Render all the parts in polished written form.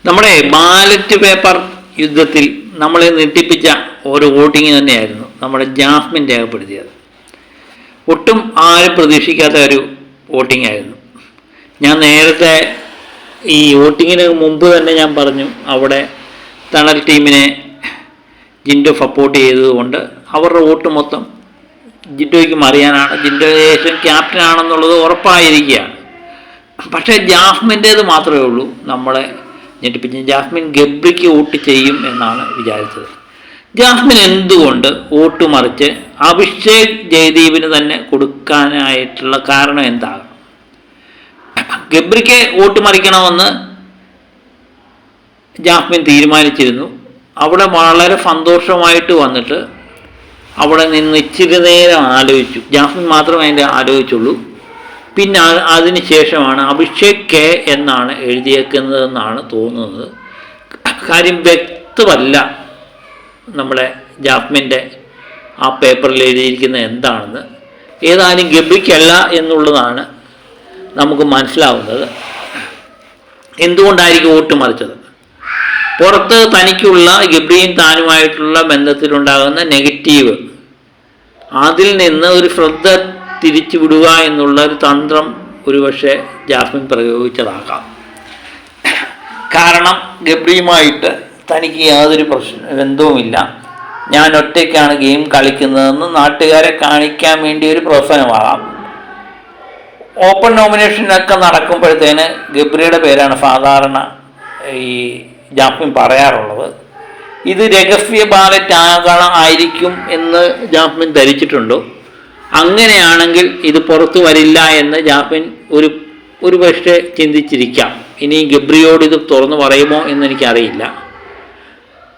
നമ്മുടെ ballot paper യുദ്ധത്തിൽ നമ്മളെ ഞെട്ടിപ്പിച്ച ഒരു വോട്ടിങ് തന്നെയായിരുന്നു നമ്മുടെ ജാസ്മിൻ രേഖപ്പെടുത്തിയത്. ഒട്ടും ആരും പ്രതീക്ഷിക്കാത്ത ഒരു വോട്ടിംഗ് ആയിരുന്നു. ഞാൻ നേരത്തെ ഈ വോട്ടിങ്ങിന് മുമ്പ് തന്നെ ഞാൻ പറഞ്ഞു, അവിടെ തണൽ ടീമിനെ ജിൻഡോ സപ്പോർട്ട് ചെയ്തതുകൊണ്ട് അവരുടെ വോട്ട് മൊത്തം ജിൻഡോയ്ക്ക് മറിയാനാണ്, ജിൻഡോ ശേഷം ക്യാപ്റ്റനാണെന്നുള്ളത് ഉറപ്പായിരിക്കുകയാണ്. പക്ഷേ ജാസ്മിൻ്റേത് മാത്രമേ ഉള്ളൂ നമ്മളെ ഞെട്ടിപ്പിച്ച്. ജാസ്മിൻ ഗബ്രിക്ക് വോട്ട് ചെയ്യും എന്നാണ് വിചാരിച്ചത്. ജാസ്മിൻ എന്തുകൊണ്ട് വോട്ട് മറിച്ച് അഭിഷേക് ജയദീപിന് തന്നെ കൊടുക്കാനായിട്ടുള്ള കാരണം എന്താകും? ഗബ്രിക്ക് വോട്ട് മറിക്കണമെന്ന് ജാസ്മിൻ തീരുമാനിച്ചിരുന്നു. അവിടെ വളരെ സന്തോഷമായിട്ട് വന്നിട്ട് അവിടെ നിന്ന് ഇച്ചിരി നേരം ആലോചിച്ചു. ജാസ്മിൻ മാത്രമേ അതിൻ്റെ ആലോചിച്ചുള്ളൂ. പിന്നെ അതിന് ശേഷമാണ് അഭിഷേക് കെ എന്നാണ് എഴുതിയേക്കുന്നതെന്നാണ് തോന്നുന്നത്. കാര്യം വ്യക്തമല്ല നമ്മുടെ ജാസ്മിൻ്റെ ആ പേപ്പറിൽ എഴുതിയിരിക്കുന്നത് എന്താണെന്ന്. ഏതായാലും ഗബ്രിക്കല്ല എന്നുള്ളതാണ് നമുക്ക് മനസ്സിലാവുന്നത്. എന്തുകൊണ്ടായിരിക്കും വോട്ട് മറിച്ചത്? പുറത്ത് തനിക്കുള്ള ഗബ്രിയും താനുമായിട്ടുള്ള ബന്ധത്തിലുണ്ടാകുന്ന നെഗറ്റീവ്, അതിൽ നിന്ന് ഒരു ശ്രദ്ധ തിരിച്ചു വിടുക എന്നുള്ള ഒരു തന്ത്രം ഒരുപക്ഷെ ജാസ്മിൻ പ്രയോഗിച്ചതാകാം. കാരണം ഗബ്രിയുമായിട്ട് തനിക്ക് യാതൊരു ബന്ധവുമില്ല, ഞാൻ ഒറ്റയ്ക്കാണ് ഗെയിം കളിക്കുന്നതെന്ന് നാട്ടുകാരെ കാണിക്കാൻ വേണ്ടി ഒരു പ്രവർത്തനമാകാം. ഓപ്പൺ നോമിനേഷനൊക്കെ നടക്കുമ്പോഴത്തേന് ഗബ്രിയുടെ പേരാണ് സാധാരണ ഈ ജാസ്മിൻ പറയാറുള്ളത്. ഇത് രഹസ്യ ബാലറ്റ് ആയിരിക്കും എന്ന് ജാസ്മിൻ ധരിച്ചിട്ടുണ്ടോ? അങ്ങനെയാണെങ്കിൽ ഇത് പുറത്തു വരില്ല എന്ന് ജാസ്മിൻ ഒരു പക്ഷേ ചിന്തിച്ചിരിക്കാം. ഇനി ഗബ്രിയോട് ഇത് തുറന്നു പറയുമോ എന്നെനിക്കറിയില്ല.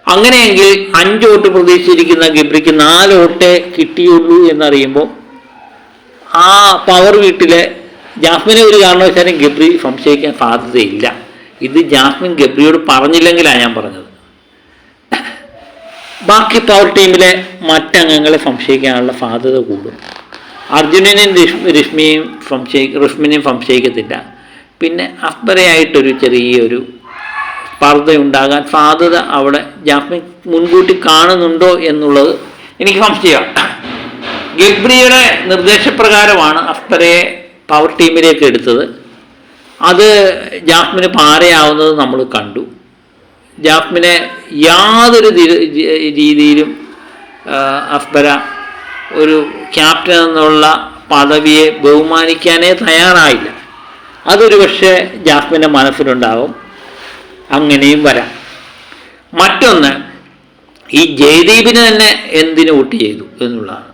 അങ്ങനെയെങ്കിൽ 5 വോട്ട് പ്രതീക്ഷിച്ചിരിക്കുന്ന ഗബ്രിക്ക് 4 വോട്ടേ കിട്ടിയുള്ളൂ എന്നറിയുമ്പോൾ ആ പവർ വീട്ടിലെ ജാസ്മിനെ ഒരു കാരണവശാലും ഗബ്രി സംശയിക്കാൻ സാധ്യതയില്ല. ഇത് ജാസ്മിൻ ഗബ്രിയോട് പറഞ്ഞില്ലെങ്കിലാണ് ഞാൻ പറഞ്ഞത്. ബാക്കി പവർ ടീമിലെ മറ്റംഗങ്ങളെ സംശയിക്കാനുള്ള സാധ്യത കൂടും. അർജുനനെയും റഷ്മിനെയും സംശയിക്കത്തില്ല. പിന്നെ അക്ബരയായിട്ടൊരു ചെറിയൊരു സ്പർദ്ധയുണ്ടാകാൻ സാധ്യത അവിടെ ജാസ്മിൻ മുൻകൂട്ടി കാണുന്നുണ്ടോ എന്നുള്ളത് എനിക്ക് സംശയമാണ്. ഗബ്രിയുടെ നിർദ്ദേശപ്രകാരമാണ് അക്ബരയെ പവർ ടീമിലേക്ക് എടുത്തത്. അത് ജാസ്മിന് പാരയാവുന്നത് നമ്മൾ കണ്ടു. ജാസ്മിനെ യാതൊരു രീതിയിലും അക്ബര ഒരു ക്യാപ്റ്റൻ എന്നുള്ള പദവിയെ ബഹുമാനിക്കാനേ തയ്യാറായില്ല. അതൊരു പക്ഷേ ജാസ്മിൻ്റെ മനസ്സിലുണ്ടാവും. അങ്ങനെയും വരാം. മറ്റൊന്ന്, ഈ ജയദീപിന് തന്നെ എന്തിനു വോട്ട് ചെയ്തു എന്നുള്ളതാണ്.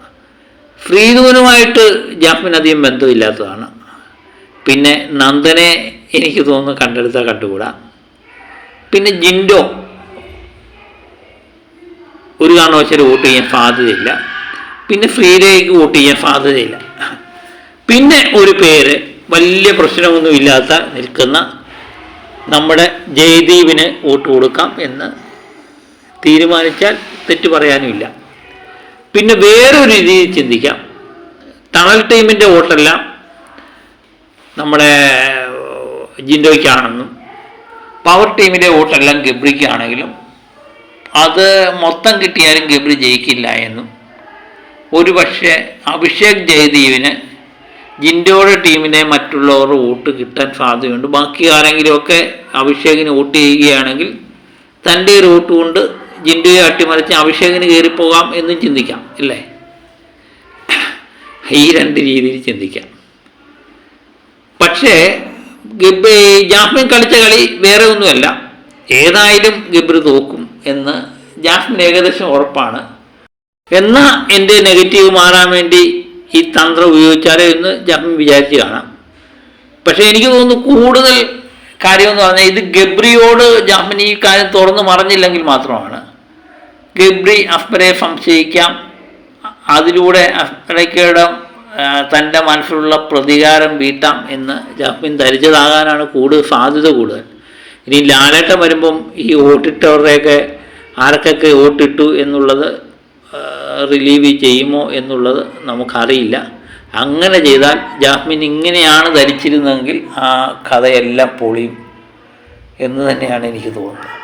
ശ്രീധുവനുമായിട്ട് ജാസ്മിൻ അധികം ബന്ധമില്ലാത്തതാണ്. പിന്നെ നന്ദനെ എനിക്ക് തോന്നുന്നു കണ്ടെടുത്താൽ കണ്ടുകൂടാ. പിന്നെ ജിൻഡോ ഒരു കാരണവശാലും വോട്ട് ചെയ്യാൻ സാധ്യതയില്ല. പിന്നെ ശ്രീരേഖയ്ക്ക് വോട്ട് ചെയ്യാൻ സാധ്യതയില്ല. പിന്നെ ഒരു പേര് വലിയ പ്രശ്നമൊന്നുമില്ലാത്ത നിൽക്കുന്ന നമ്മുടെ ജയദീപിന് വോട്ട് കൊടുക്കാം എന്ന് തീരുമാനിച്ചാൽ തെറ്റ് പറയാനുമില്ല. പിന്നെ വേറൊരു രീതിയിൽ ചിന്തിക്കാം. തണൽ ടീമിൻ്റെ വോട്ടെല്ലാം നമ്മുടെ ജിൻഡോയ്ക്കാണെന്നും പവർ ടീമിൻ്റെ വോട്ടെല്ലാം ഗബ്രിക്കാണെങ്കിലും അത് മൊത്തം കിട്ടിയാലും ഗബ്രി ജയിക്കില്ല എന്നും ഒരു പക്ഷേ അഭിഷേക് ജയദീപിന് ജിൻഡോയുടെ ടീമിനെ മറ്റുള്ളവരുടെ വോട്ട് കിട്ടാൻ സാധ്യതയുണ്ട്. ബാക്കി ആരെങ്കിലുമൊക്കെ അഭിഷേകിന് വോട്ട് ചെയ്യുകയാണെങ്കിൽ തൻ്റെ ഒരു വോട്ട് കൊണ്ട് ജിൻഡോയെ അട്ടിമറിച്ച് അഭിഷേകിന് കയറിപ്പോകാം എന്നും ചിന്തിക്കാം, അല്ലേ? ഈ 2 രീതിയിൽ ചിന്തിക്കാം. പക്ഷേ ജാസ്മിൻ കളിച്ച കളി വേറെ ഒന്നുമല്ല. ഏതായാലും ഗബ്രി തോക്കും എന്ന് ജാസ്മിൻ ഏകദേശം ഉറപ്പാണ്. എന്നാൽ എൻ്റെ നെഗറ്റീവ് മാറാൻ വേണ്ടി ഈ തന്ത്രം ഉപയോഗിച്ചാലോ എന്ന് ജാസ്മിൻ വിചാരിച്ച് കാണാം. പക്ഷേ എനിക്ക് തോന്നുന്നു കൂടുതൽ കാര്യമെന്ന് പറഞ്ഞാൽ ഇത് ഗബ്രിയോട് ജാസ്മിൻ ഈ കാര്യം തുറന്നു മറിഞ്ഞില്ലെങ്കിൽ മാത്രമാണ്. ഗബ്രി അക്ബരയെ സംശയിക്കാം. അതിലൂടെ അക്ബരയ്ക്കയുടെ തൻ്റെ മനസ്സിലുള്ള പ്രതികാരം വീട്ടാം എന്ന് ജാസ്മിൻ ധരിച്ചതാകാനാണ് സാധ്യത കൂടുതൽ. ഇനി ലാലേട്ടൻ വരുമ്പം ഈ വോട്ടിട്ടവരുടെയൊക്കെ ആർക്കൊക്കെ വോട്ടിട്ടു എന്നുള്ളത് റിലീവ് ചെയ്യുമോ എന്നുള്ളത് നമുക്കറിയില്ല. അങ്ങനെ ചെയ്താൽ ജാസ്മിൻ ഇങ്ങനെയാണ് ധരിച്ചിരുന്നതെങ്കിൽ ആ കഥയെല്ലാം പൊളിയും എന്ന് തന്നെയാണ് എനിക്ക് തോന്നുന്നത്.